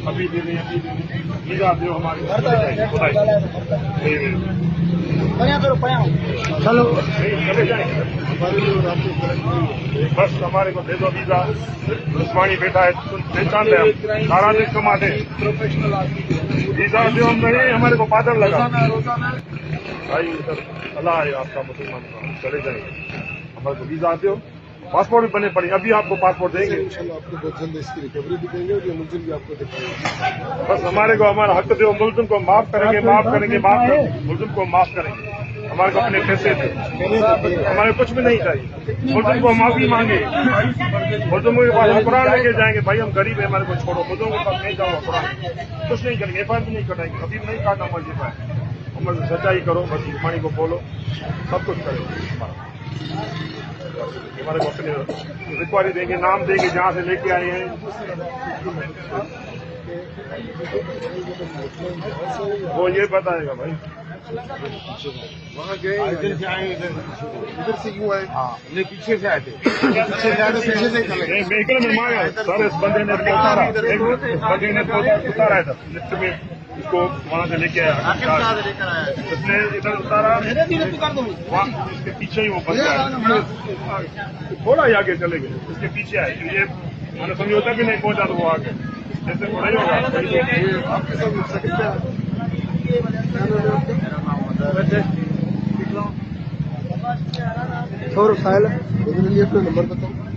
अभी दे दें वीजा दो हमारे चलो चले जाएंगे। बस हमारे को दे दो वीजा। उस्मानी बैठा है पहचान ले हम सारा दिन कमाते हैं। वीजा दो हम नहीं हमारे को बादल लगा भाई सर अल्लाह है आपका मुसलमान का चले जाएंगे। हमारे को वीजा दो पासपोर्ट भी बने पड़ेंगे। अभी आपको पासपोर्ट देंगे आपको बहुत जल्द इसकी रिकवरी भी देंगे और ये मुलजिम भी आपको दिखाएंगे। बस हमारे को हमारा हक दो। मुलजिम को माफ करेंगे मुलजिम को माफ करेंगे। हमारे को अपने पैसे दे हमारे कुछ भी नहीं चाहिए। मुलजिम को माफी मांगे मुलजिमों के पास हम कुरान लेके जाएंगे भाई हम गरीब है हमारे को छोड़ो। मुलजिमों के पास नहीं जाओ कुरान कुछ नहीं करेंगे एफ भी नहीं कटाएंगे। अभी नहीं काटना मस्जिद है उम्र सच्चाई करो बस पानी को बोलो सब कुछ करेंगे। हमारे को अपने रिक्वायरी देंगे नाम देंगे जहाँ से लेके आए हैं। वो ये बताएगा भाई वहाँ गए इधर से आए इधर से क्यों आए? हाँ नहीं पीछे से आए थे पीछे से चले व्हीकल में मांगा सर इस बंदे ने उतारा है सर लिफ्ट में इसको वहाँ से लेके आया उसने इधर उतारा इसके पीछे ही वो बंदा थोड़ा ही आगे चले गए इसके पीछे आए ये मैंने समझौता भी नहीं पहुंचा तो वो आगे जैसे थोड़ा ही होगा। आपके साथ और साहिल अपना नंबर बताओ।